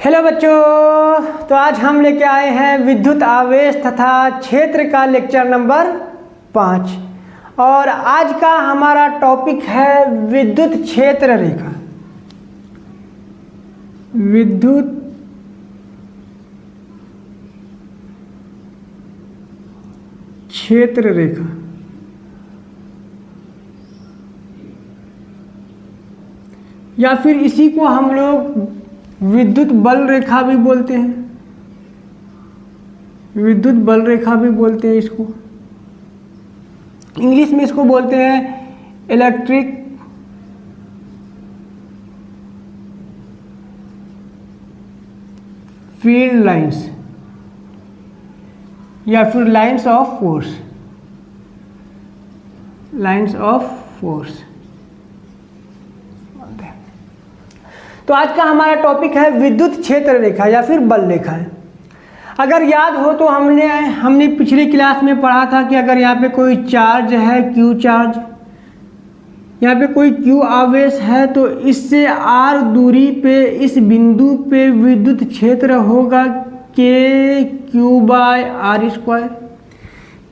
Hello बच्चों, तो आज हम लेके आए हैं विद्युत आवेश तथा क्षेत्र का लेक्चर नंबर 5 और आज का हमारा टॉपिक है विद्युत क्षेत्र रेखा। विद्युत क्षेत्र रेखा या फिर इसी को हम लोग विद्युत बल रेखा भी बोलते हैं। विद्युत बल रेखा भी बोलते हैं इसको। इंग्लिश में इसको बोलते हैं इलेक्ट्रिक फील्ड लाइंस या फिर lines of force. Lines of force. तो आज का हमारा टॉपिक है विद्युत क्षेत्र रेखा या फिर बल रेखा है। अगर याद हो तो हमने पिछली क्लास में पढ़ा था कि अगर यहाँ पे कोई चार्ज है, क्यू चार्ज, यहाँ पे कोई क्यू आवेश है, तो इससे आर दूरी पे इस बिंदु पे विद्युत क्षेत्र होगा के क्यू बाय आर स्क्वायर।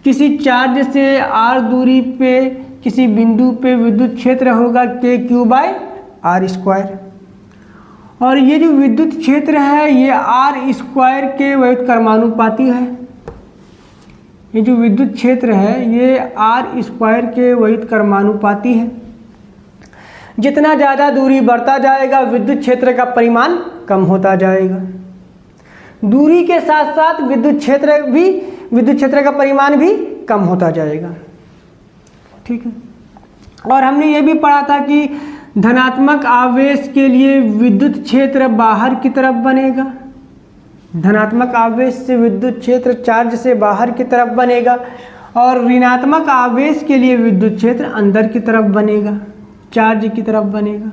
किसी चार्ज से आर दूरी पे किसी बिंदु पे विद्युत क्षेत्र होगा के क्यू बाय आर स्क्वायर। और ये जो विद्युत क्षेत्र है ये आर स्क्वायर के व्युत्क्रमानुपाती है। ये जो विद्युत क्षेत्र है ये आर स्क्वायर के व्युत्क्रमानुपाती है। जितना ज़्यादा दूरी बढ़ता जाएगा विद्युत क्षेत्र का परिमाण कम होता जाएगा। दूरी के साथ साथ विद्युत क्षेत्र का परिमाण भी कम होता जाएगा। ठीक है। और हमने ये भी पढ़ा था कि धनात्मक आवेश के लिए विद्युत क्षेत्र बाहर की तरफ बनेगा। धनात्मक आवेश से विद्युत क्षेत्र चार्ज से बाहर की तरफ बनेगा और ऋणात्मक आवेश के लिए विद्युत क्षेत्र अंदर की तरफ बनेगा, चार्ज की तरफ बनेगा।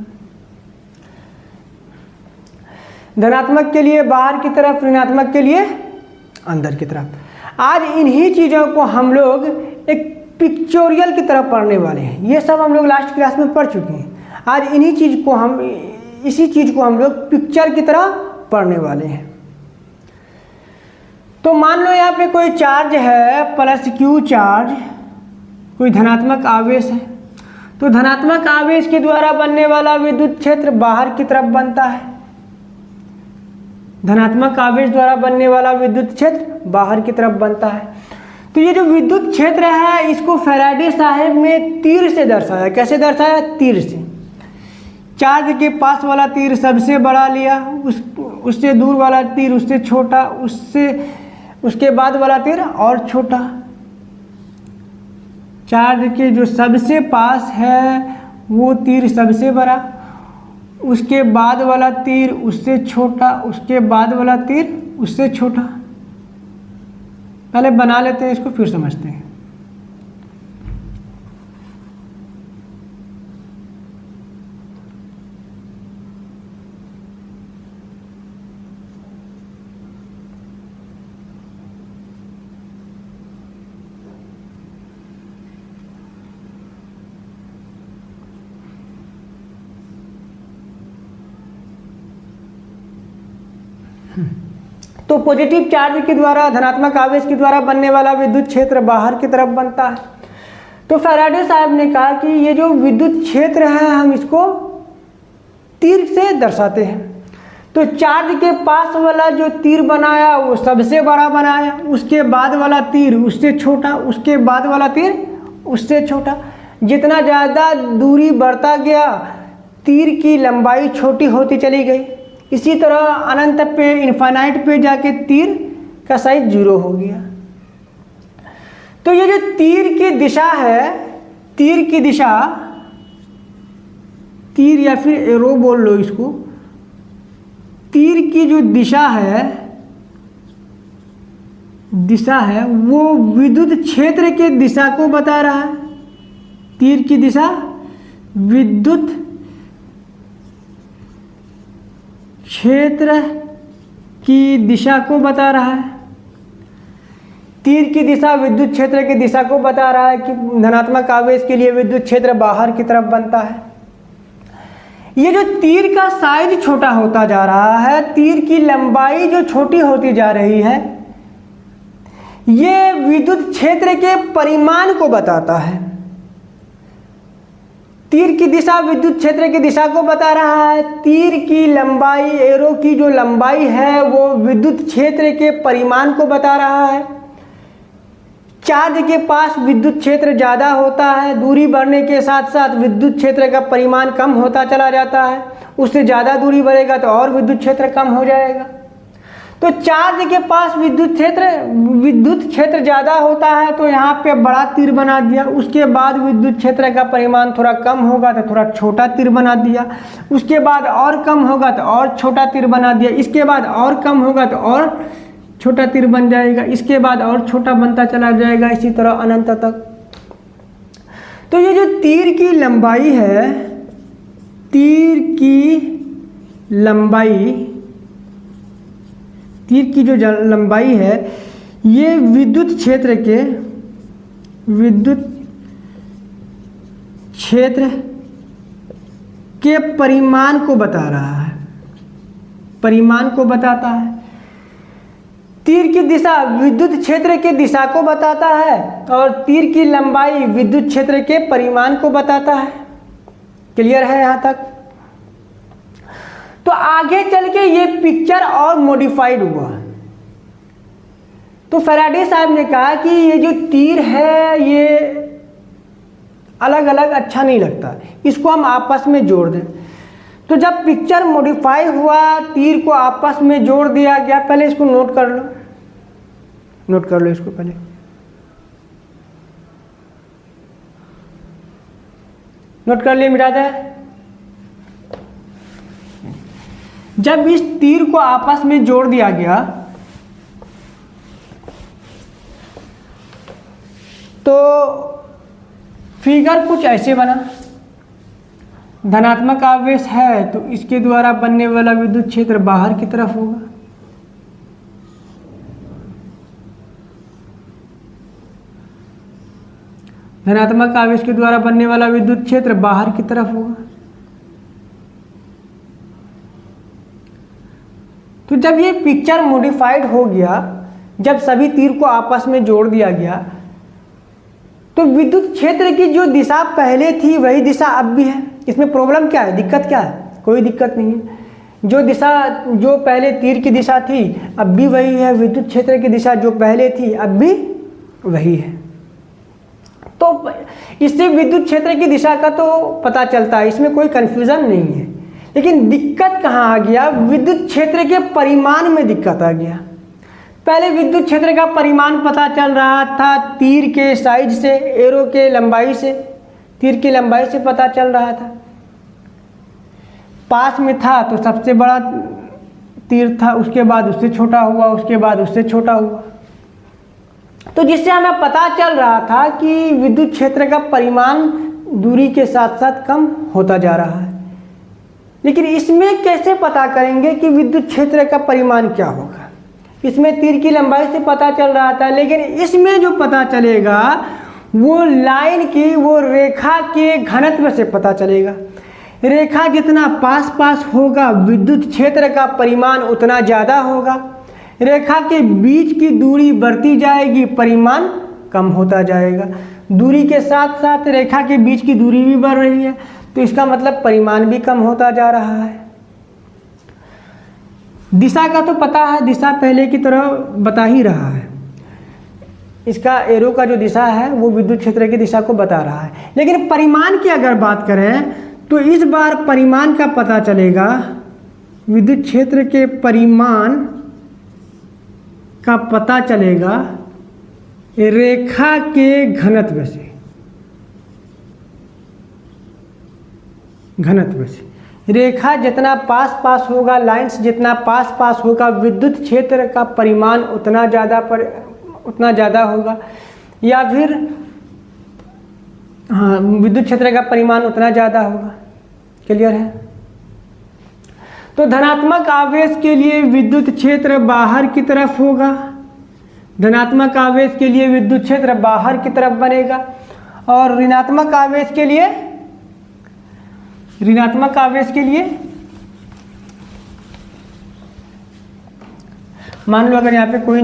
धनात्मक के लिए बाहर की तरफ, ऋणात्मक के लिए अंदर की तरफ। आज इन्हीं चीज़ों को हम लोग एक पिक्चोरियल की तरफ पढ़ने वाले हैं। ये सब हम लोग लास्ट क्लास में पढ़ चुके हैं। आज इसी चीज को हम लोग पिक्चर की तरह पढ़ने वाले हैं। तो मान लो यहाँ पे कोई चार्ज है प्लस क्यू चार्ज, कोई धनात्मक आवेश है, तो धनात्मक आवेश के द्वारा बनने वाला विद्युत क्षेत्र बाहर की तरफ बनता है। धनात्मक आवेश द्वारा बनने वाला विद्युत क्षेत्र बाहर की तरफ बनता है। तो ये जो विद्युत क्षेत्र है इसको फैराडे साहब ने तीर से दर्शाया। कैसे दर्शाया? तीर से। चार्ज के पास वाला तीर सबसे बड़ा लिया, उससे दूर वाला तीर उससे छोटा, उसके बाद वाला तीर और छोटा। चार्ज के जो सबसे पास है वो तीर सबसे बड़ा, उसके बाद वाला तीर उससे छोटा, उसके बाद वाला तीर उससे छोटा। पहले बना लेते हैं इसको, फिर समझते हैं। तो पॉजिटिव चार्ज के द्वारा, धनात्मक आवेश के द्वारा बनने वाला विद्युत क्षेत्र बाहर की तरफ बनता है। तो फैराडे साहब ने कहा कि ये जो विद्युत क्षेत्र है हम इसको तीर से दर्शाते हैं। तो चार्ज के पास वाला जो तीर बनाया वो सबसे बड़ा बनाया, उसके बाद वाला तीर उससे छोटा, उसके बाद वाला तीर उससे छोटा। जितना ज़्यादा दूरी बढ़ता गया तीर की लंबाई छोटी होती चली गई। इसी तरह अनंत पे, इन्फानाइट पे जाके तीर का साइज 0 हो गया। तो ये जो तीर की दिशा है, तीर की दिशा, तीर या फिर एरो बोल लो इसको, तीर की जो दिशा है वो विद्युत क्षेत्र के दिशा को बता रहा है। तीर की दिशा विद्युत क्षेत्र की दिशा को बता रहा है। तीर की दिशा विद्युत क्षेत्र की दिशा को बता रहा है कि धनात्मक आवेश के लिए विद्युत क्षेत्र बाहर की तरफ बनता है। ये जो तीर का साइज छोटा होता जा रहा है, तीर की लंबाई जो छोटी होती जा रही है, ये विद्युत क्षेत्र के परिमाण को बताता है। तीर की दिशा विद्युत क्षेत्र की दिशा को बता रहा है। तीर की लंबाई, एरो की जो लंबाई है वो विद्युत क्षेत्र के परिमाण को बता रहा है। चार्ज के पास विद्युत क्षेत्र ज़्यादा होता है, दूरी बढ़ने के साथ साथ विद्युत क्षेत्र का परिमाण कम होता चला जाता है। उससे ज़्यादा दूरी बढ़ेगा तो और विद्युत क्षेत्र कम हो जाएगा। तो चार्ज के पास विद्युत क्षेत्र ज़्यादा होता है तो यहाँ पे बड़ा तीर बना दिया। उसके बाद विद्युत क्षेत्र का परिमाण थोड़ा कम होगा तो थोड़ा छोटा तीर बना दिया। उसके बाद और कम होगा तो और छोटा तीर बना दिया। इसके बाद और कम होगा तो और छोटा तीर बन जाएगा। इसके बाद और छोटा बनता चला जाएगा, इसी तरह अनंत तक। तो ये जो तीर की लंबाई है, तीर की लंबाई है, ये विद्युत क्षेत्र के परिमाण को बता रहा है, परिमाण को बताता है। तीर की दिशा विद्युत क्षेत्र की दिशा को बताता है और तीर की लंबाई विद्युत क्षेत्र के परिमाण को बताता है। क्लियर है यहाँ तक? तो आगे चल के ये पिक्चर और मॉडिफाइड हुआ। तो फैराडे साहब ने कहा कि ये जो तीर है ये अलग अलग अच्छा नहीं लगता, इसको हम आपस में जोड़ दें। तो जब पिक्चर मॉडिफाई हुआ, तीर को आपस में जोड़ दिया गया। पहले इसको नोट कर लो इसको पहले। नोट कर लिए मिटा दे। जब इस तीर को आपस में जोड़ दिया गया तो फिगर कुछ ऐसे बना। धनात्मक आवेश है तो इसके द्वारा बनने वाला विद्युत क्षेत्र बाहर की तरफ होगा। धनात्मक आवेश के द्वारा बनने वाला विद्युत क्षेत्र बाहर की तरफ होगा। तो जब ये पिक्चर मॉडिफाइड हो गया, जब सभी तीर को आपस में जोड़ दिया गया, तो विद्युत क्षेत्र की जो दिशा पहले थी वही दिशा अब भी है। इसमें प्रॉब्लम क्या है, दिक्कत क्या है? कोई दिक्कत नहीं है। जो पहले तीर की दिशा थी अब भी वही है। विद्युत क्षेत्र की दिशा जो पहले थी अब भी वही है। तो इससे विद्युत क्षेत्र की दिशा का तो पता चलता है, इसमें कोई कंफ्यूजन नहीं है। लेकिन दिक्कत कहाँ आ गया? विद्युत क्षेत्र के परिमाण में दिक्कत आ गया। पहले विद्युत क्षेत्र का परिमाण पता चल रहा था तीर के साइज से, एरो के लंबाई से, तीर की लंबाई से पता चल रहा था। पास में था तो सबसे बड़ा तीर था, उसके बाद उससे छोटा हुआ, उसके बाद उससे छोटा हुआ। तो जिससे हमें पता चल रहा था कि विद्युत क्षेत्र का परिमाण दूरी के साथ साथ कम होता जा रहा है। लेकिन इसमें कैसे पता करेंगे कि विद्युत क्षेत्र का परिमाण क्या होगा? इसमें तीर की लंबाई से पता चल रहा था, लेकिन इसमें जो पता चलेगा वो लाइन की, वो रेखा के घनत्व से पता चलेगा। रेखा जितना पास पास होगा विद्युत क्षेत्र का परिमाण उतना ज़्यादा होगा। रेखा के बीच की दूरी बढ़ती जाएगी, परिमाण कम होता जाएगा। दूरी के साथ साथ रेखा के बीच की दूरी भी बढ़ रही है, तो इसका मतलब परिमाण भी कम होता जा रहा है। दिशा का तो पता है, दिशा पहले की तरह बता ही रहा है। इसका एरो का जो दिशा है वो विद्युत क्षेत्र की दिशा को बता रहा है। लेकिन परिमाण की अगर बात करें तो इस बार परिमाण का पता चलेगा विद्युत क्षेत्र के परिमाण का पता चलेगा रेखा के घनत्व से। रेखा जितना पास पास होगा, लाइंस जितना पास पास होगा, विद्युत क्षेत्र का परिमाण उतना ज़्यादा होगा। या फिर हाँ, विद्युत क्षेत्र का परिमाण उतना ज़्यादा होगा। क्लियर है? तो धनात्मक आवेश के लिए विद्युत क्षेत्र बाहर की तरफ होगा। धनात्मक आवेश के लिए विद्युत क्षेत्र बाहर की तरफ बनेगा और ऋणात्मक आवेश के लिए ऋणात्मक आवेश के लिए मान लो अगर यहाँ पे कोई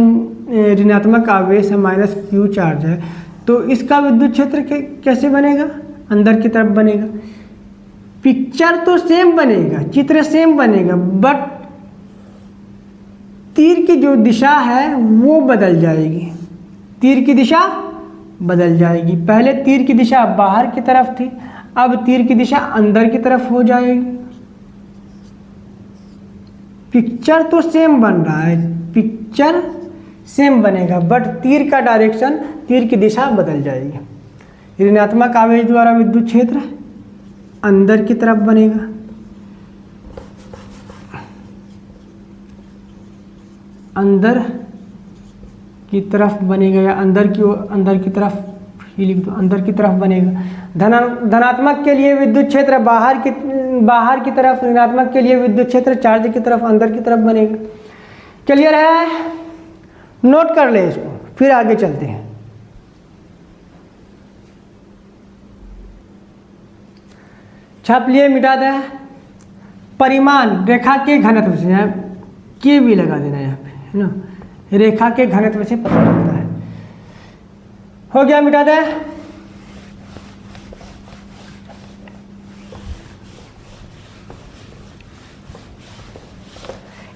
ऋणात्मक आवेश है, माइनस क्यू चार्ज है, तो इसका विद्युत क्षेत्र कैसे बनेगा? अंदर की तरफ बनेगा। पिक्चर तो सेम बनेगा, चित्र सेम बनेगा, बट तीर की जो दिशा है वो बदल जाएगी। तीर की दिशा बदल जाएगी। पहले तीर की दिशा बाहर की तरफ थी, अब तीर की दिशा अंदर की तरफ हो जाएगी। पिक्चर तो सेम बन रहा है, पिक्चर सेम बनेगा, बट तीर का डायरेक्शन, तीर की दिशा बदल जाएगी। ऋणात्मक आवेश द्वारा विद्युत क्षेत्र अंदर की तरफ बनेगा। अंदर की तरफ बनेगा, या अंदर की तरफ ही लिख दो, अंदर की तरफ बनेगा। धनात्मक के लिए विद्युत क्षेत्र बाहर की तरफ, ऋणात्मक के लिए विद्युत क्षेत्र चार्ज की तरफ, अंदर की तरफ बनेगा। क्लियर है? नोट कर ले इसको, फिर आगे चलते हैं। छाप लिए, मिटा दें। परिमाण रेखा के घनत्व से, यहाँ के भी लगा देना यहाँ पे, है ना, रेखा के घनत्व से पता चलता है। हो गया, मिटा दें।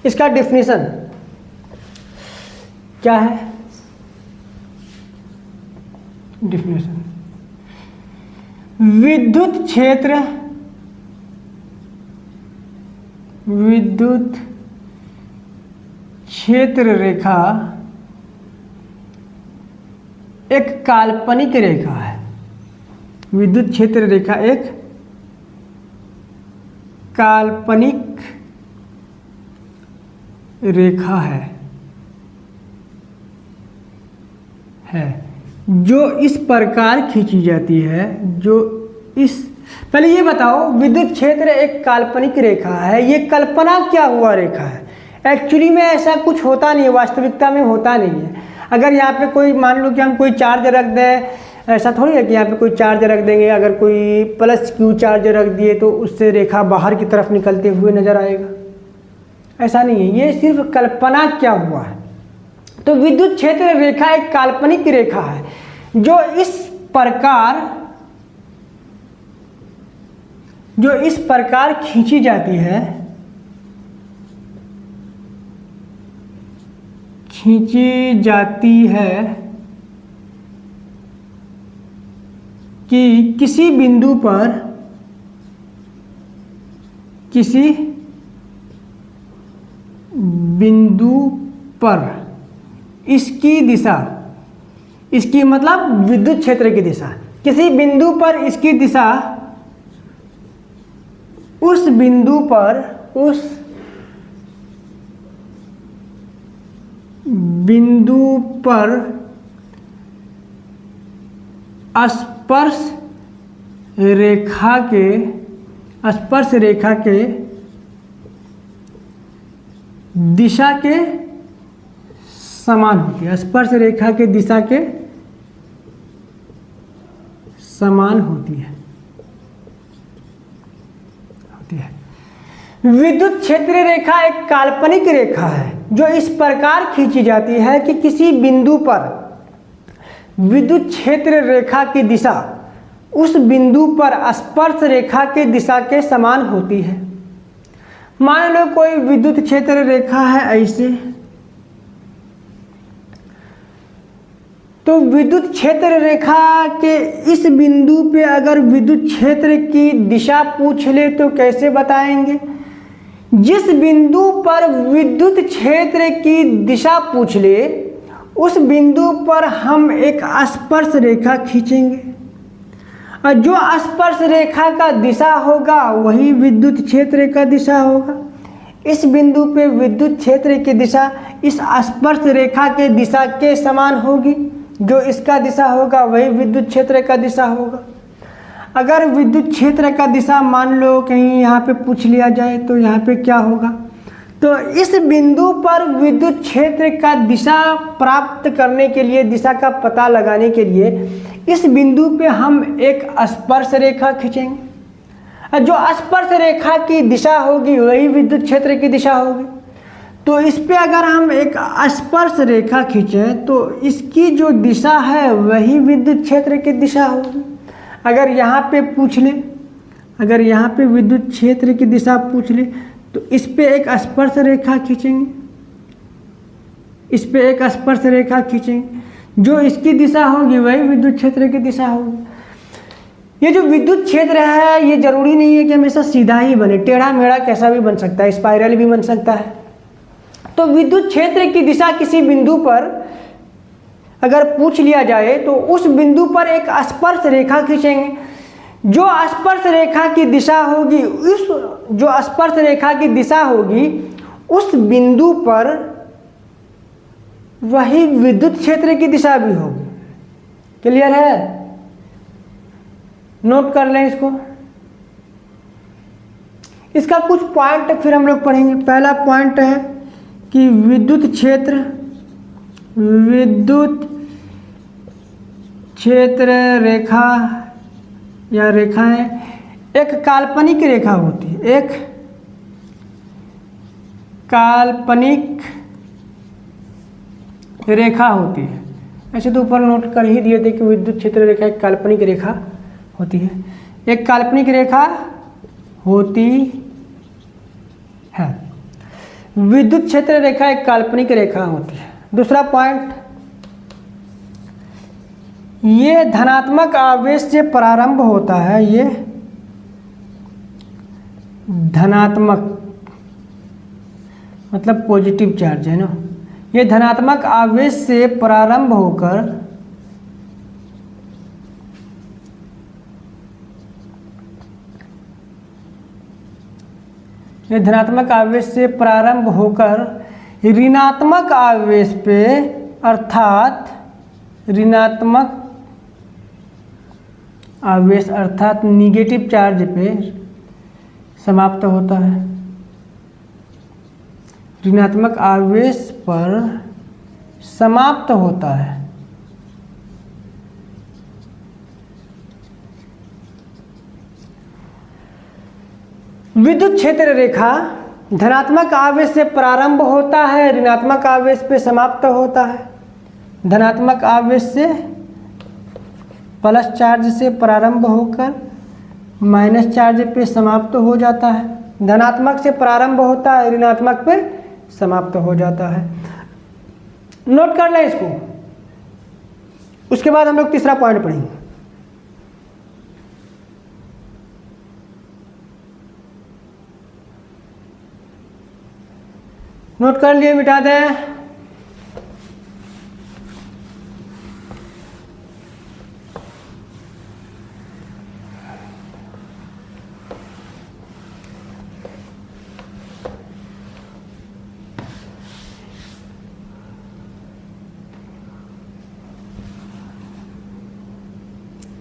इसका डेफिनेशन क्या है? डेफिनेशन विद्युत क्षेत्र रेखा एक काल्पनिक रेखा है। विद्युत क्षेत्र रेखा एक काल्पनिक रेखा है जो इस प्रकार खींची जाती है, पहले ये बताओ, विद्युत क्षेत्र एक काल्पनिक रेखा है, ये कल्पना क्या हुआ रेखा है? एक्चुअली में ऐसा कुछ होता नहीं है, वास्तविकता में होता नहीं है। अगर यहाँ पे कोई, मान लो कि हम कोई चार्ज रख दें, ऐसा थोड़ी है कि यहाँ पे कोई चार्ज रख देंगे, अगर कोई प्लस क्यू चार्ज रख दिए तो उससे रेखा बाहर की तरफ निकलते हुए नजर आएगा। ऐसा नहीं है, ये सिर्फ कल्पना क्या हुआ है। तो विद्युत क्षेत्र रेखा एक काल्पनिक रेखा है जो इस प्रकार खींची जाती है कि किसी बिंदु पर इसकी दिशा, इसकी मतलब विद्युत क्षेत्र की दिशा, किसी बिंदु पर इसकी दिशा उस बिंदु पर स्पर्श रेखा के दिशा के समान होती है। स्पर्श रेखा के दिशा के समान होती है। विद्युत क्षेत्र रेखा एक काल्पनिक रेखा है जो इस प्रकार खींची जाती है कि किसी बिंदु पर विद्युत क्षेत्र रेखा की दिशा उस बिंदु पर स्पर्श रेखा के दिशा के समान होती है। मान लो कोई विद्युत क्षेत्र रेखा है ऐसे, तो विद्युत क्षेत्र रेखा के इस बिंदु पे अगर विद्युत क्षेत्र की दिशा पूछ ले तो कैसे बताएंगे? जिस बिंदु पर विद्युत क्षेत्र की दिशा पूछ ले उस बिंदु पर हम एक स्पर्श रेखा खींचेंगे और जो स्पर्श रेखा का दिशा होगा वही विद्युत क्षेत्र का दिशा होगा। इस बिंदु पे विद्युत क्षेत्र की दिशा इस स्पर्श रेखा के दिशा के समान होगी, जो इसका दिशा होगा वही विद्युत क्षेत्र का दिशा होगा। अगर विद्युत क्षेत्र का दिशा मान लो कहीं यहाँ पे पूछ लिया जाए तो यहाँ पे क्या होगा? तो इस बिंदु पर विद्युत क्षेत्र का दिशा प्राप्त करने के लिए, दिशा का पता लगाने के लिए इस बिंदु पे हम एक स्पर्श रेखा खींचेंगे। जो स्पर्श रेखा की दिशा होगी वही विद्युत क्षेत्र की दिशा होगी। तो इस पे अगर हम एक स्पर्श रेखा खींचें तो इसकी जो दिशा है वही विद्युत क्षेत्र की दिशा होगी। अगर यहाँ पे पूछ ले, अगर यहाँ पे विद्युत क्षेत्र की दिशा पूछ ले तो इस पे एक स्पर्श रेखा खींचेंगे, इस पे एक स्पर्श रेखा खींचेंगे, जो इसकी दिशा होगी वही विद्युत क्षेत्र की दिशा होगी। ये जो विद्युत क्षेत्र है ये जरूरी नहीं है कि हमेशा सीधा ही बने, टेढ़ा मेढ़ा कैसा भी बन सकता है, स्पाइरल भी बन सकता है। तो विद्युत क्षेत्र की दिशा किसी बिंदु पर अगर पूछ लिया जाए तो उस बिंदु पर एक स्पर्श रेखा खींचेंगे, जो स्पर्श रेखा की दिशा होगी, उस जो स्पर्श रेखा की दिशा होगी उस बिंदु पर वही विद्युत क्षेत्र की दिशा भी होगी। क्लियर है? नोट कर लें इसको। इसका कुछ पॉइंट फिर हम लोग पढ़ेंगे। पहला पॉइंट है कि विद्युत क्षेत्र रेखा या रेखाएं एक काल्पनिक रेखा होती है, एक काल्पनिक रेखा होती है। ऐसे तो ऊपर नोट कर ही दिए थे कि विद्युत क्षेत्र रेखा एक काल्पनिक रेखा होती है, एक काल्पनिक रेखा होती है। विद्युत क्षेत्र रेखा एक काल्पनिक रेखा होती है। दूसरा पॉइंट, ये धनात्मक आवेश से प्रारंभ होता है, ये धनात्मक मतलब पॉजिटिव चार्ज है ना, ये धनात्मक आवेश से प्रारंभ होकर ये धनात्मक आवेश से प्रारंभ होकर ऋणात्मक आवेश पे अर्थात ऋणात्मक आवेश अर्थात निगेटिव चार्ज पे समाप्त होता है। ऋणात्मक आवेश पर समाप्त होता है। विद्युत क्षेत्र रेखा धनात्मक आवेश से प्रारंभ होता है, ऋणात्मक आवेश पे समाप्त होता है। धनात्मक आवेश से प्लस चार्ज से प्रारंभ होकर माइनस चार्ज पे समाप्त हो जाता है। धनात्मक से प्रारंभ होता है, ऋणात्मक पे समाप्त हो जाता है। नोट कर लें इसको। उसके बाद हम लोग तीसरा पॉइंट पढ़ेंगे। नोट कर लिए, मिटा दें।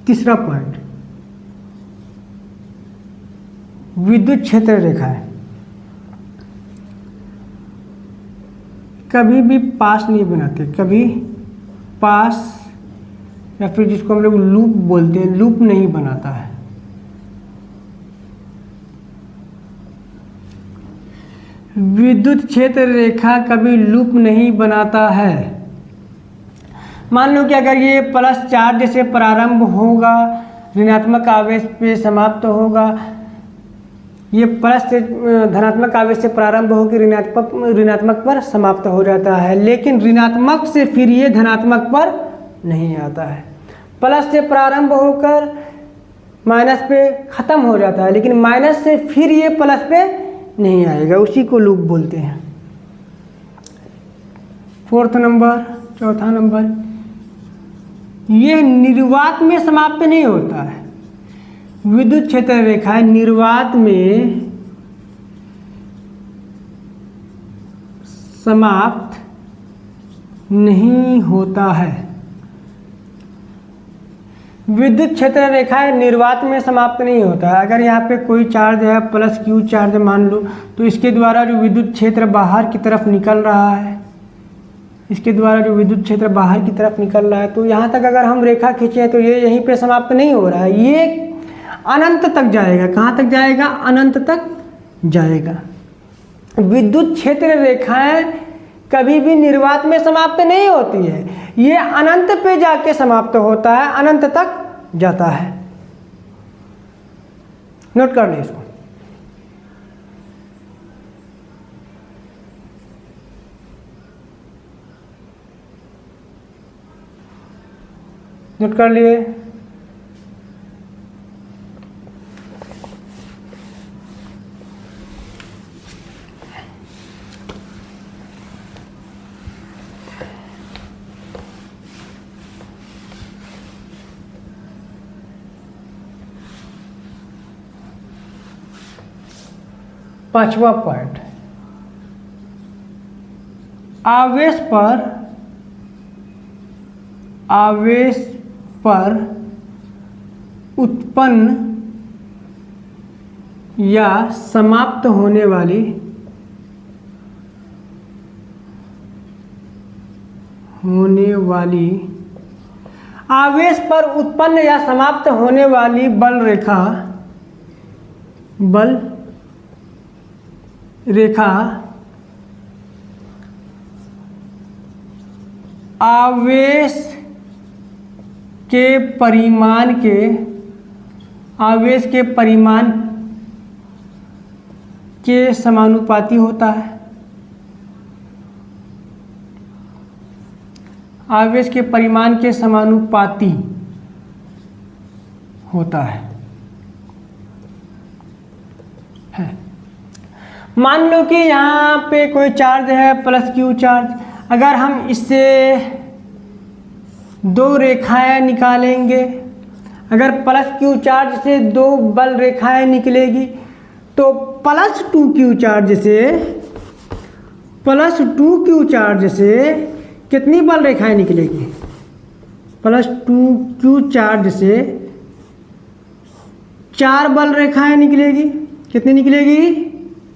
तीसरा पॉइंट, विद्युत क्षेत्र रेखा है कभी भी पास नहीं बनाते, कभी पास या फिर जिसको हम लोग लूप बोलते हैं, लूप नहीं बनाता है। विद्युत क्षेत्र रेखा कभी लूप नहीं बनाता है। मान लो कि अगर ये प्लस चार्ज से प्रारंभ होगा, ऋणात्मक आवेश पे समाप्त होगा, ये प्लस से धनात्मक आवेश से प्रारंभ होकर ऋणात्मक पर समाप्त हो जाता है, लेकिन ऋणात्मक से फिर ये धनात्मक पर नहीं आता है। प्लस से प्रारंभ होकर माइनस पे ख़त्म हो जाता है, लेकिन माइनस से फिर ये प्लस पे नहीं आएगा, उसी को लूप बोलते हैं। चौथा नंबर, ये निर्वात में समाप्त नहीं होता है। विद्युत क्षेत्र रेखा निर्वात में समाप्त नहीं होता है। विद्युत क्षेत्र रेखा निर्वात में समाप्त नहीं होता है। अगर यहाँ पे कोई चार्ज है प्लस क्यू चार्ज मान लो, तो इसके द्वारा जो विद्युत क्षेत्र बाहर की तरफ निकल रहा है, इसके द्वारा जो विद्युत क्षेत्र बाहर की तरफ निकल रहा है, तो यहाँ तक अगर हम रेखा खींचे तो ये यहीं पे समाप्त नहीं हो रहा है। ये अनंत तक जाएगा। कहाँ तक जाएगा? अनंत तक जाएगा। विद्युत क्षेत्र रेखाएं कभी भी निर्वात में समाप्त नहीं होती है, ये अनंत पे जाके समाप्त होता है, अनंत तक जाता है। नोट कर लें इसको। नोट कर लिए। पांचवा पॉइंट, आवेश पर उत्पन्न या समाप्त होने वाली आवेश पर उत्पन्न या समाप्त होने वाली बल रेखा आवेश के परिमाण के समानुपाती होता है। आवेश के परिमाण के समानुपाती होता है। मान लो कि यहाँ पे कोई चार्ज है प्लस क्यू चार्ज, अगर हम इससे दो रेखाएं निकालेंगे, अगर प्लस क्यू चार्ज से दो बल रेखाएं निकलेगी तो प्लस टू क्यू चार्ज से कितनी बल रेखाएं निकलेगी? प्लस टू क्यू चार्ज से 4 बल रेखाएं निकलेगी। कितनी निकलेगी?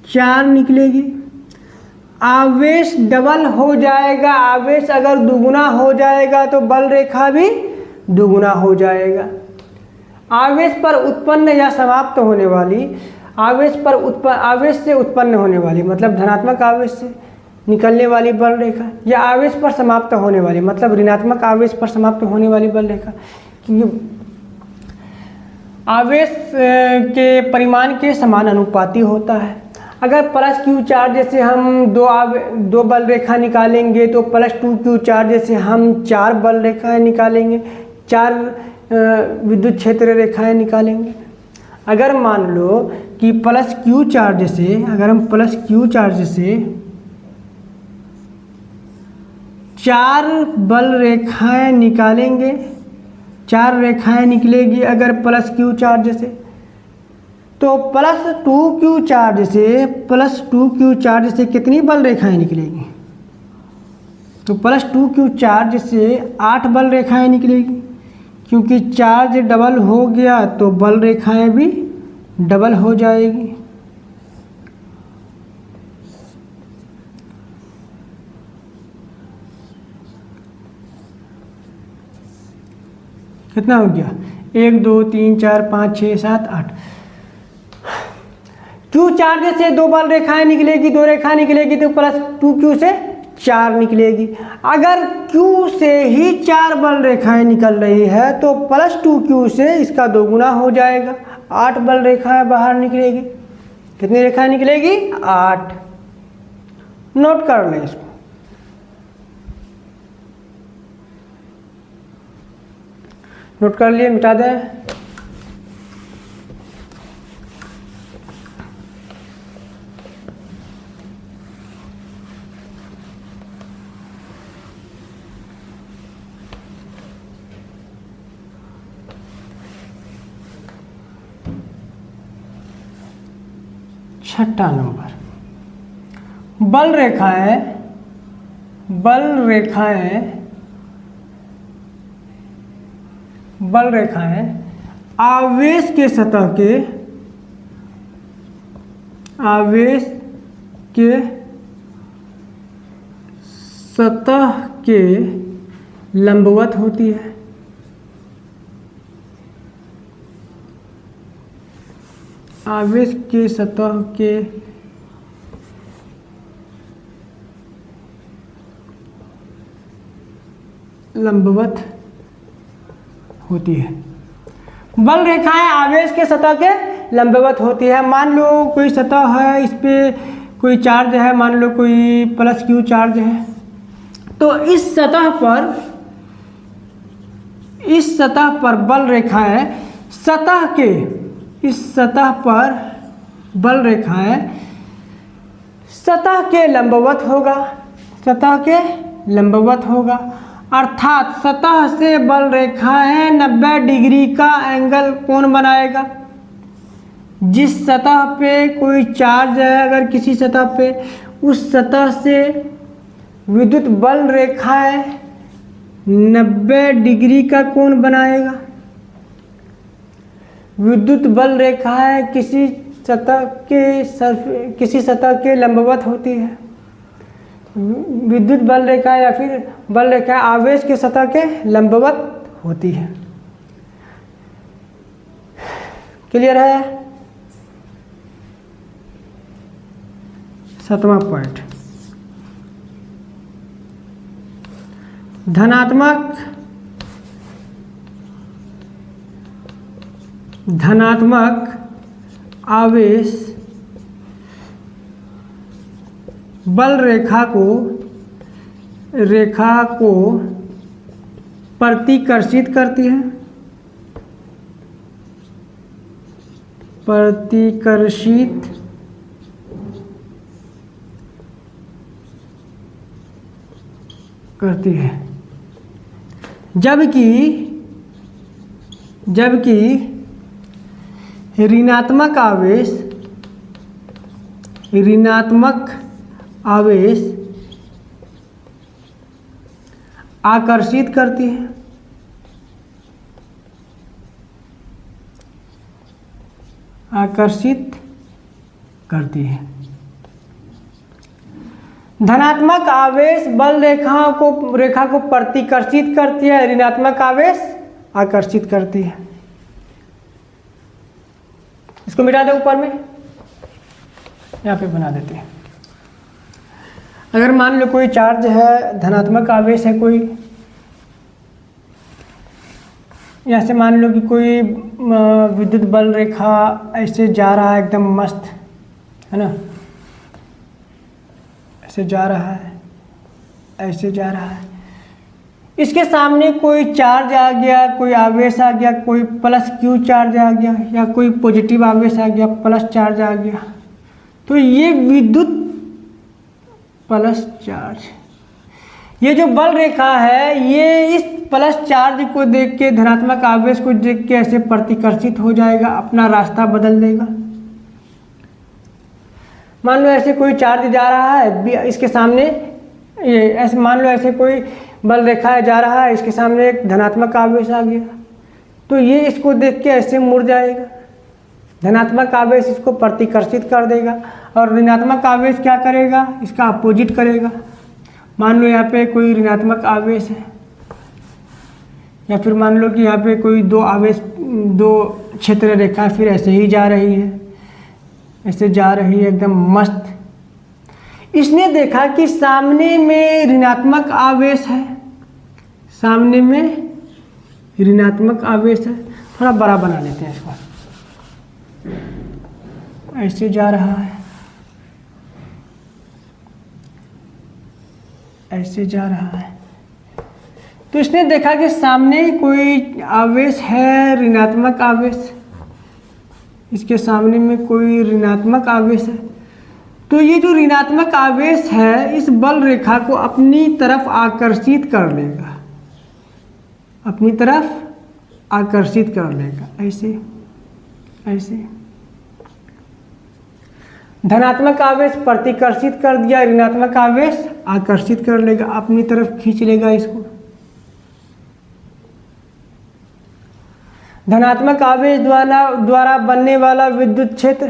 4 निकलेगी। आवेश डबल हो जाएगा, आवेश अगर दुगुना हो जाएगा तो बल रेखा भी दुगुना हो जाएगा। आवेश पर उत्पन्न या समाप्त होने वाली, आवेश से उत्पन्न होने वाली मतलब धनात्मक आवेश से निकलने वाली बल रेखा, या आवेश पर समाप्त होने वाली मतलब ऋणात्मक आवेश पर समाप्त होने वाली बल रेखा, क्योंकि आवेश के परिमाण के समान अनुपाती होता है। अगर प्लस क्यू चार्ज से हम दो बल रेखा निकालेंगे तो प्लस टू क्यू चार्ज से हम 4 बल रेखाएं निकालेंगे, 4 विद्युत क्षेत्र रेखाएं निकालेंगे। अगर मान लो कि प्लस क्यू चार्ज से, अगर हम प्लस क्यू चार्ज से 4 बल रेखाएं निकालेंगे, 4 रेखाएं निकलेगी अगर प्लस क्यू चार्ज से, तो प्लस टू क्यू चार्ज से कितनी बल रेखाएं निकलेगी? तो प्लस टू क्यू चार्ज से 8 बल रेखाएं निकलेगी, क्योंकि चार्ज डबल हो गया तो बल रेखाएं भी डबल हो जाएगी। कितना हो गया? 1 2 3 4 5 6 7 8। क्यू चार्ज से 2 बल रेखाएं निकलेगी, 2 रेखा निकलेगी तो प्लस टू क्यू से 4 निकलेगी। अगर क्यू से ही 4 बल रेखाएं निकल रही है तो प्लस टू क्यू से इसका दोगुना हो जाएगा, 8 बल रेखाएं बाहर निकलेगी। कितनी रेखाएं निकलेगी? 8। नोट कर लें इसको। नोट कर लिए, मिटा दें। छठा नंबर, बल रेखाएं आवेश के सतह के लंबवत होती है। आवेश के सतह के लंबवत होती है। बल रेखाएं आवेश के सतह के लंबवत होती है। मान लो कोई सतह है, इस पे कोई चार्ज है, मान लो कोई प्लस क्यू चार्ज है, तो इस सतह पर बल रेखाएं इस सतह पर बल रेखाएं सतह के लंबवत होगा, अर्थात सतह से बल रेखाएं 90 डिग्री का एंगल कोण बनाएगा। जिस सतह पे कोई चार्ज है, अगर किसी सतह पे, उस सतह से विद्युत बल रेखाएं 90 डिग्री का कोण बनाएगा। विद्युत बल रेखाएं किसी सतह के लंबवत होती है। विद्युत बल रेखा या फिर बल रेखा आवेश के सतह के लंबवत होती है। क्लियर है? 7वां पॉइंट, धनात्मक आवेश बल रेखा को प्रतिकर्षित करती है। जबकि ऋणात्मक आवेश आकर्षित करती है। धनात्मक आवेश बल रेखा को प्रतिकर्षित करती है, ऋणात्मक आवेश आकर्षित करती है। इसको मिटा दे, ऊपर में यहाँ पे बना देते हैं। अगर मान लो कोई चार्ज है, धनात्मक आवेश है कोई, यहाँ से मान लो कि कोई विद्युत बल रेखा ऐसे जा रहा है, एकदम मस्त है ना, ऐसे जा रहा है। इसके सामने कोई चार्ज आ गया, कोई आवेश आ गया, कोई प्लस क्यू चार्ज आ गया, या कोई पॉजिटिव आवेश आ गया, प्लस चार्ज आ गया, तो ये विद्युत प्लस चार्ज, ये जो बल रेखा है, ये इस प्लस चार्ज को देख के, धनात्मक आवेश को देख के ऐसे प्रतिकर्षित हो जाएगा, अपना रास्ता बदल देगा। मान लो ऐसे कोई चार्ज जा रहा है, इसके सामने ये ऐसे मान लो ऐसे कोई बल रेखा जा रहा है, इसके सामने एक धनात्मक आवेश आ गया, तो ये इसको देख के ऐसे मुड़ जाएगा। धनात्मक आवेश इसको प्रतिकर्षित कर देगा और ऋणात्मक आवेश क्या करेगा, इसका अपोजिट करेगा। मान लो यहाँ पे कोई ऋणात्मक आवेश है, या फिर मान लो कि यहाँ पे कोई दो क्षेत्र रेखा फिर ऐसे ही जा रही है, एकदम मस्त। इसने देखा कि सामने में ऋणात्मक आवेश है, थोड़ा बड़ा बना लेते हैं इसको, ऐसे जा रहा है, तो इसने देखा कि सामने कोई आवेश है, ऋणात्मक आवेश, इसके सामने में कोई ऋणात्मक आवेश है, तो ये जो ऋणात्मक आवेश है इस बल रेखा को अपनी तरफ आकर्षित कर लेगा, ऐसे। धनात्मक आवेश प्रतिकर्षित कर दिया, ऋणात्मक आवेश आकर्षित कर लेगा, अपनी तरफ खींच लेगा इसको। धनात्मक आवेश द्वारा बनने वाला विद्युत क्षेत्र,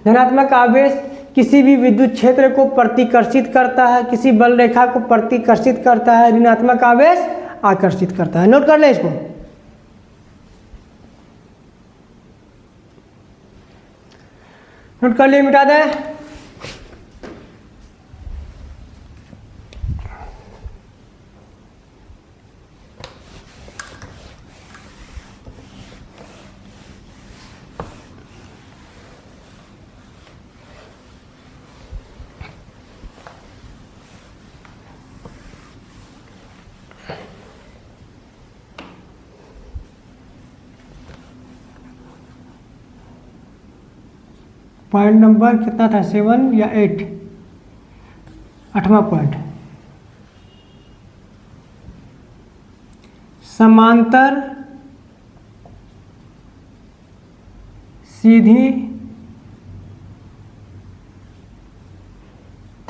धनात्मक आवेश किसी भी विद्युत क्षेत्र को प्रतिकर्षित करता है, किसी बल रेखा को प्रतिकर्षित करता है, ऋणात्मक आवेश आकर्षित करता है। नोट कर ले इसको। नोट कर लिए, मिटा दें। पॉइंट नंबर कितना था, 7 या 8? 8वां पॉइंट, समांतर सीधी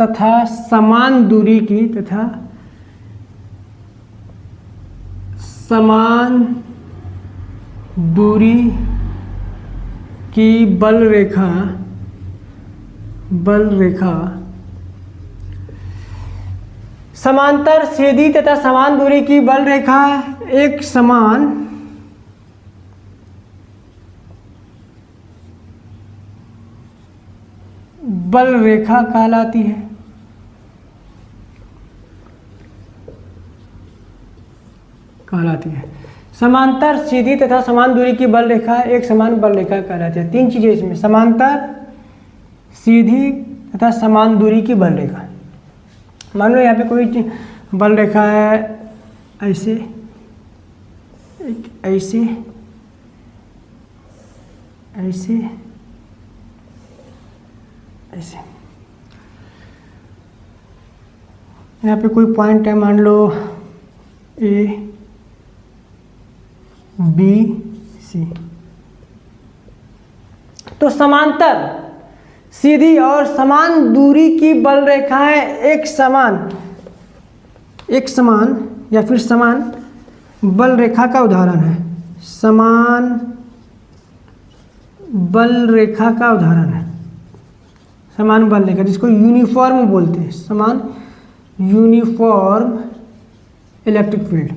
तथा समान दूरी की बल रेखा समांतर सीधी तथा समान दूरी की बल रेखा एक समान बल रेखा कहलाती है। समांतर सीधी तथा समान दूरी की बल रेखा एक समान बल रेखा कहलाती है। 3 चीजें इसमें, समांतर सीधी तथा समान दूरी की बल रेखा। मान लो यहाँ पे कोई बल रेखा है, ऐसे ऐसे ऐसे ऐसे, यहाँ पे कोई पॉइंट है, मान लो ए बी सी। तो समांतर सीधी और समान दूरी की बल रेखाएं एक समान या फिर समान बल रेखा का उदाहरण है। समान बल रेखा का उदाहरण है, समान बल रेखा जिसको यूनिफॉर्म बोलते हैं, समान यूनिफॉर्म इलेक्ट्रिक फील्ड।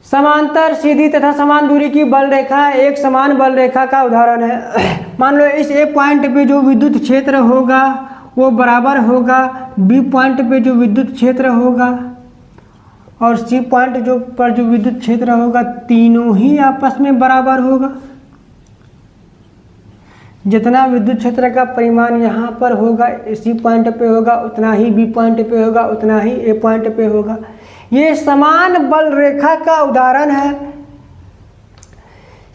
समांतर सीधी तथा समान दूरी की बल रेखा एक समान बल रेखा का उदाहरण है। मान लो इस ए पॉइंट पे जो विद्युत क्षेत्र होगा वो बराबर होगा बी पॉइंट पे जो विद्युत क्षेत्र होगा और सी पॉइंट पर जो विद्युत क्षेत्र होगा, तीनों ही आपस में बराबर होगा। जितना विद्युत क्षेत्र का परिमाण यहाँ पर होगा सी पॉइंट पे होगा, उतना ही बी पॉइंट पे होगा, उतना ही ए पॉइंट पे होगा। ये समान बल रेखा का उदाहरण है।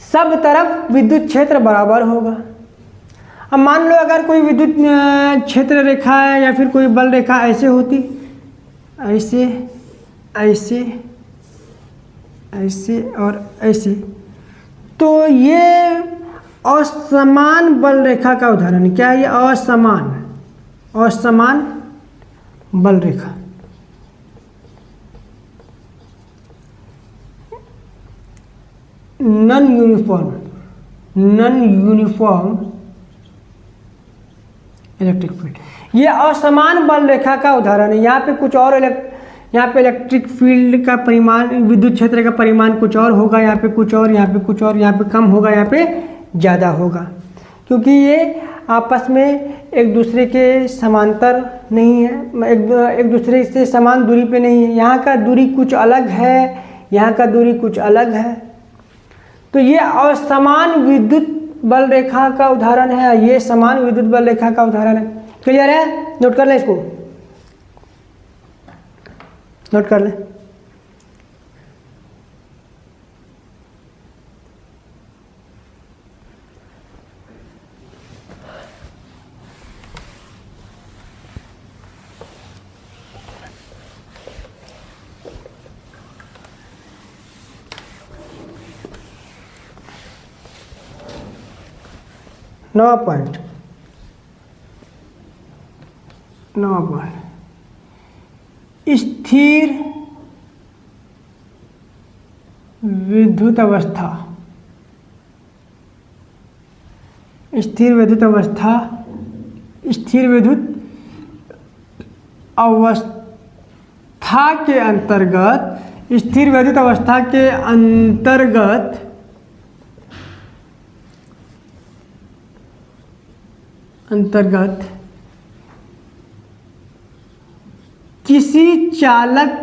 सब तरफ विद्युत क्षेत्र बराबर होगा। अब मान लो अगर कोई विद्युत क्षेत्र रेखा है या फिर कोई बल रेखा ऐसे होती, ऐसे ऐसे ऐसे और ऐसे, तो ये असमान बल रेखा का उदाहरण है। क्या है ये? असमान बल रेखा। नॉन यूनिफॉर्म इलेक्ट्रिक फील्ड, ये असमान बल रेखा का उदाहरण है। यहाँ पे कुछ और यहाँ पे इलेक्ट्रिक फील्ड का परिमाण, विद्युत क्षेत्र का परिमाण कुछ और होगा, यहाँ पे कुछ और, यहाँ पे कुछ और, यहाँ पे कम होगा, यहाँ पे ज़्यादा होगा, क्योंकि ये आपस में एक दूसरे के समांतर नहीं है, एक दूसरे से समान दूरी पे नहीं है। यहाँ का दूरी कुछ अलग है, यहाँ का दूरी कुछ अलग है, तो ये असमान विद्युत बल रेखा का उदाहरण है, ये समान विद्युत बल रेखा का उदाहरण है। क्लियर है? नोट कर लें, इसको नोट कर लें। नवा पॉइंट स्थिर विद्युत अवस्था। स्थिर विद्युत अवस्था के अंतर्गत, स्थिर विद्युत अवस्था के अंतर्गत अंतर्गत किसी चालक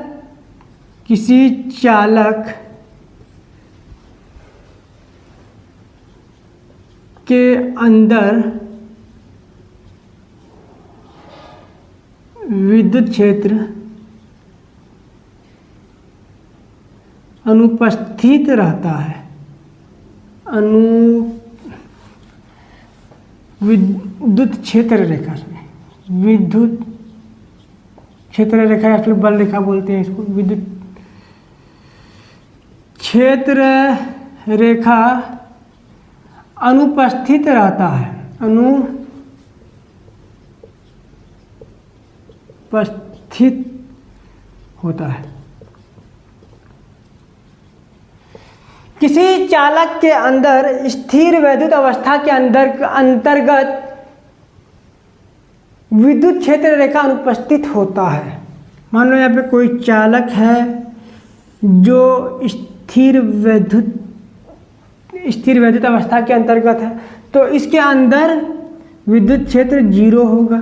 के अंदर विद्युत क्षेत्र अनुपस्थित रहता है। विद्युत क्षेत्र रेखा से विद्युत क्षेत्र रेखा या फिर बल रेखा बोलते हैं इसको। विद्युत क्षेत्र रेखा अनुपस्थित रहता है, अनुपस्थित होता है। किसी चालक के अंदर स्थिर वैद्युत अवस्था के अंतर्गत विद्युत क्षेत्र रेखा अनुपस्थित होता है। मान लो यहाँ पे कोई चालक है जो स्थिर वैद्युत अवस्था के अंतर्गत है, तो इसके अंदर विद्युत क्षेत्र 0 होगा।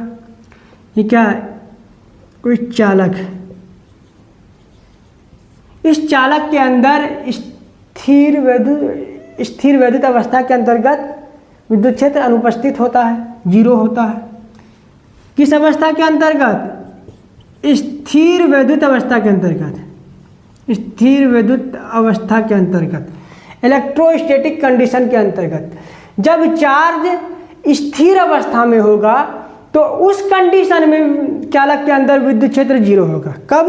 ये क्या है? कोई चालक है, इस चालक के अंदर स्थिर वैद्युत अवस्था के अंतर्गत विद्युत क्षेत्र अनुपस्थित होता है, 0 होता है। किस अवस्था के अंतर्गत? स्थिर वैद्युत अवस्था के अंतर्गत। स्थिर वैद्युत अवस्था के अंतर्गत, इलेक्ट्रोस्टैटिक कंडीशन के अंतर्गत। जब चार्ज स्थिर अवस्था में होगा तो उस कंडीशन में चालक के अंदर विद्युत क्षेत्र 0 होगा। कब?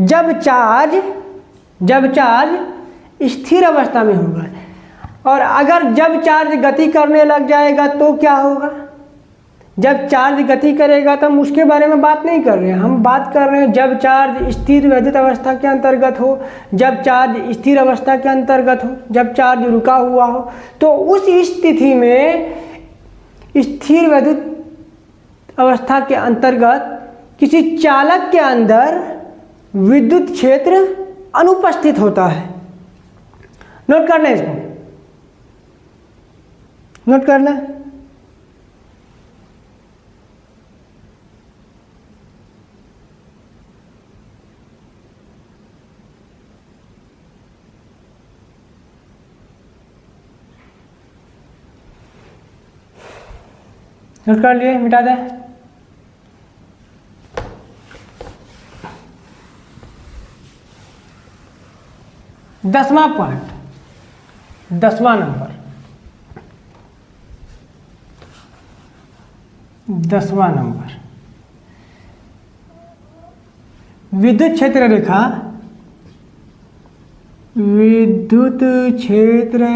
जब चार्ज स्थिर अवस्था में होगा। और अगर जब चार्ज गति करने लग जाएगा तो क्या होगा? जब चार्ज गति करेगा तो हम उसके बारे में बात नहीं कर रहे हैं, हम बात कर रहे हैं जब चार्ज स्थिर वैद्युत अवस्था के अंतर्गत हो, जब चार्ज स्थिर अवस्था के अंतर्गत हो, जब चार्ज रुका हुआ हो। तो उस स्थिति में स्थिर वैद्युत अवस्था के अंतर्गत किसी चालक के अंदर विद्युत क्षेत्र अनुपस्थित होता है। नोट कर लें इसको, नोट कर लें। नोट कर लिए, मिटा दें। दसवां पॉइंट, 10वां नंबर, 10वां नंबर, विद्युत क्षेत्र रेखा, विद्युत क्षेत्र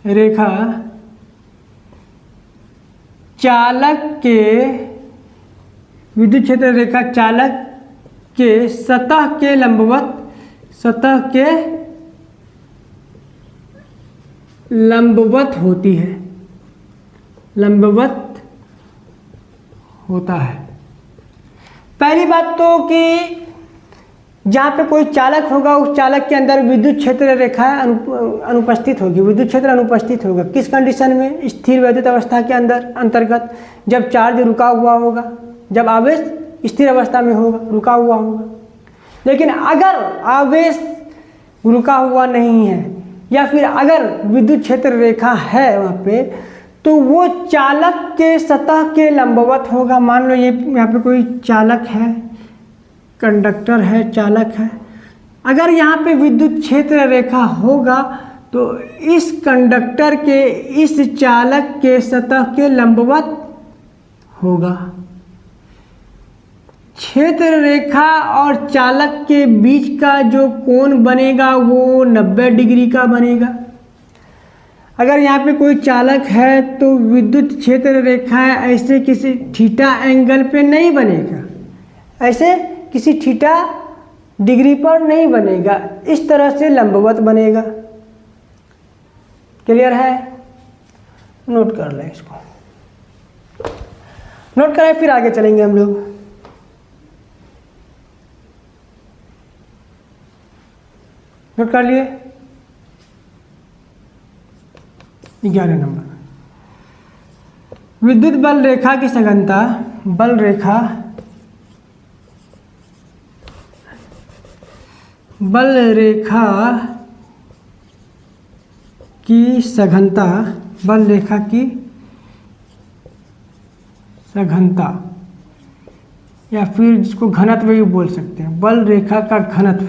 रेखा चालक के, विद्युत क्षेत्र रेखा चालक के सतह के लंबवत होती है, लंबवत होता है। पहली बात तो कि जहाँ पे कोई चालक होगा उस चालक के अंदर विद्युत क्षेत्र रेखा अनुपस्थित होगी, विद्युत क्षेत्र अनुपस्थित होगा। किस कंडीशन में? स्थिर वैद्युत अवस्था के अंतर्गत, जब चार्ज रुका हुआ होगा, जब आवेश स्थिर अवस्था में होगा, रुका हुआ होगा। लेकिन अगर आवेश रुका हुआ नहीं है या फिर अगर विद्युत क्षेत्र रेखा है वहाँ पे, तो वो चालक के सतह के लंबवत होगा। मान लो ये यहाँ पे कोई चालक है, कंडक्टर है, चालक है। अगर यहाँ पे विद्युत क्षेत्र रेखा होगा तो इस कंडक्टर के, इस चालक के सतह के लंबवत होगा। क्षेत्र रेखा और चालक के बीच का जो कोण बनेगा वो 90 डिग्री का बनेगा। अगर यहाँ पे कोई चालक है तो विद्युत क्षेत्र रेखा ऐसे किसी थीटा एंगल पे नहीं बनेगा, ऐसे किसी थीटा डिग्री पर नहीं बनेगा, इस तरह से लंबवत बनेगा। क्लियर है? नोट कर लें इसको, नोट करें, फिर आगे चलेंगे हम लोग। नोट कर लिए। 11 नंबर, विद्युत बल रेखा की सघनता, बल रेखा की सघनता, बल रेखा की सघनता या फिर जिसको घनत्व भी बोल सकते हैं, बल रेखा का घनत्व,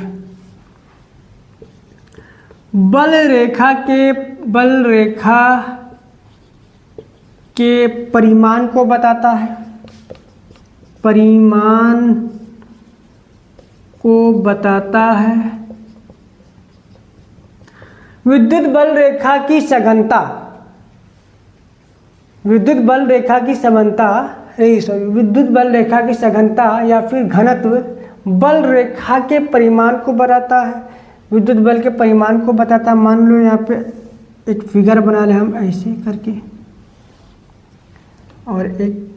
बल रेखा के परिमाण को बताता है, परिमाण को बताता है। विद्युत बल रेखा की सघनता, विद्युत बल रेखा की समानता, विद्युत बल रेखा की सघनता या फिर घनत्व बल रेखा के परिमाण को बताता है, विद्युत बल के परिमाण को बताता है। मान लो यहाँ पे एक फिगर बना ले हम ऐसे करके और एक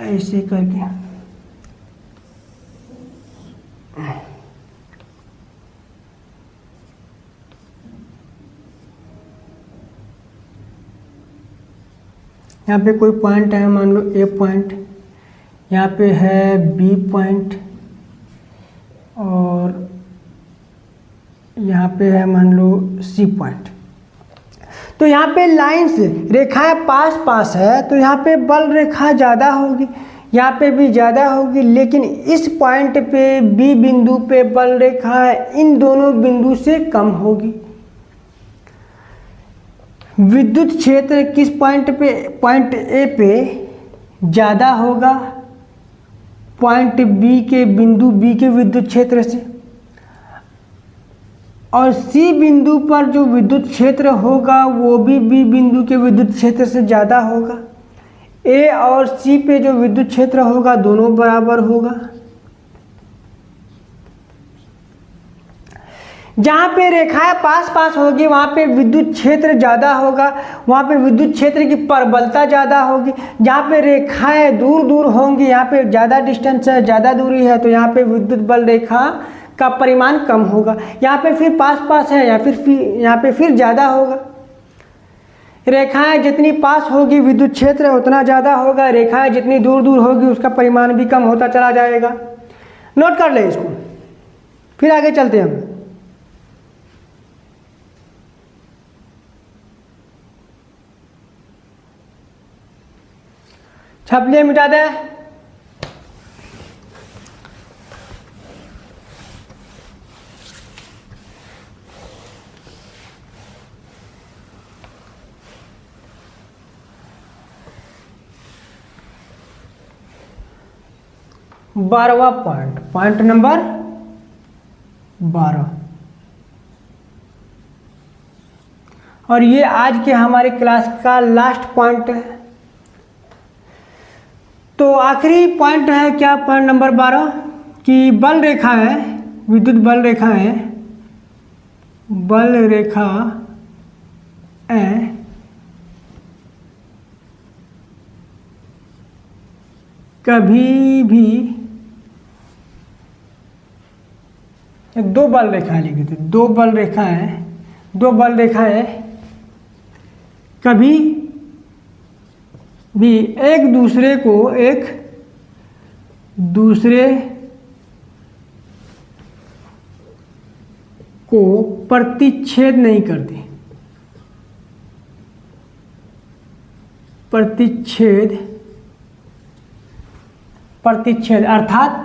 ऐसे करके, यहाँ पे कोई पॉइंट है, मान लो ए पॉइंट, यहाँ पे है बी पॉइंट और यहाँ पे है मान लो सी पॉइंट। तो यहाँ पे लाइंस रेखाएं पास पास है तो यहाँ पे बल रेखा ज़्यादा होगी, यहाँ पे भी ज़्यादा होगी, लेकिन इस पॉइंट पे बी बिंदु पे बल रेखा इन दोनों बिंदु से कम होगी। विद्युत क्षेत्र किस पॉइंट पे, पॉइंट ए पे ज़्यादा होगा पॉइंट बी के, बिंदु बी के विद्युत क्षेत्र से, और सी बिंदु पर जो विद्युत क्षेत्र होगा वो भी बी बिंदु के विद्युत क्षेत्र से ज़्यादा होगा। ए और सी पे जो विद्युत क्षेत्र होगा दोनों बराबर होगा। जहाँ पे रेखाएं पास पास होगी वहाँ पे विद्युत क्षेत्र ज़्यादा होगा, वहाँ पे विद्युत क्षेत्र की प्रबलता ज़्यादा होगी। जहाँ पे रेखाएं दूर दूर होंगी, यहाँ पे ज़्यादा डिस्टेंस है, ज़्यादा दूरी है, तो यहाँ पे विद्युत बल रेखा का परिमाण कम होगा। यहाँ पे फिर पास पास है या फिर यहाँ पे फिर ज़्यादा होगा। रेखाएं जितनी पास होगी विद्युत क्षेत्र उतना ज़्यादा होगा, रेखाएं जितनी दूर दूर होगी उसका परिमाण भी कम होता चला जाएगा। नोट कर ले इसको, फिर आगे चलते हैं हम। छाप लिए, मिटा दे। बारहवां पॉइंट, पॉइंट नंबर 12, और ये आज के हमारे क्लास का लास्ट पॉइंट है। तो आखिरी पॉइंट है क्या, पॉइंट नंबर 12 कि बल रेखा है, विद्युत बल रेखा है, बल रेखा है कभी भी, दो बल रेखाएं लिख देते, दो बल रेखाएं, दो बल रेखाएं कभी भी एक दूसरे को प्रतिच्छेद नहीं करती, प्रतिच्छेद अर्थात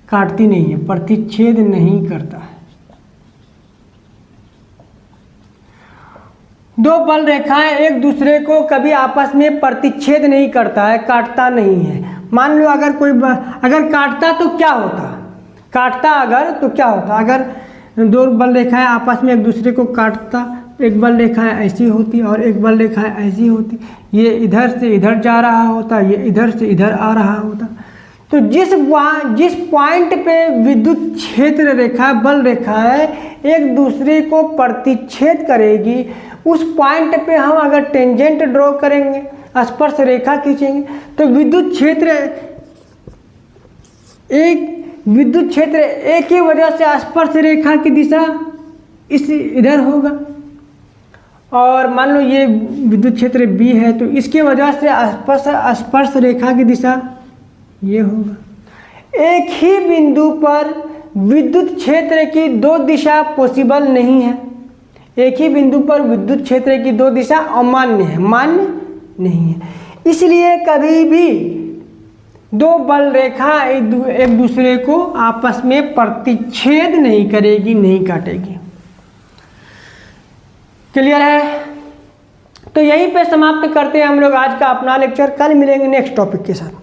काटती नहीं है, प्रतिच्छेद नहीं करता है। दो बल रेखाएं एक दूसरे को कभी आपस में प्रतिच्छेद नहीं करता है, काटता नहीं है। मान लो अगर कोई अगर काटता तो क्या होता, काटता अगर तो क्या होता, अगर दो बल रेखाएं आपस में एक दूसरे को काटता, एक बल रेखाएं ऐसी होती और एक बल रेखाएं ऐसी होती, ये इधर से इधर जा रहा होता, ये इधर से इधर आ रहा होता। तो जिस पॉइंट पे विद्युत क्षेत्र रेखा, बल रेखा है एक दूसरे को प्रतिच्छेद करेगी, उस पॉइंट पे हम अगर टेंजेंट ड्रॉ करेंगे, स्पर्श रेखा खींचेंगे, तो विद्युत क्षेत्र एक ही वजह से स्पर्श रेखा की दिशा इधर होगा, और मान लो ये विद्युत क्षेत्र B है, तो इसके वजह से स्पर्श रेखा की दिशा ये होगा। एक ही बिंदु पर विद्युत क्षेत्र की दो दिशा पॉसिबल नहीं है। एक ही बिंदु पर विद्युत क्षेत्र की दो दिशा अमान्य है, मान्य नहीं है। इसलिए कभी भी दो बल रेखा एक दूसरे को आपस में प्रतिच्छेद नहीं करेगी, नहीं काटेगी। क्लियर है? तो यहीं पे समाप्त करते हैं हम लोग आज का अपना लेक्चर। कल मिलेंगे नेक्स्ट टॉपिक के साथ।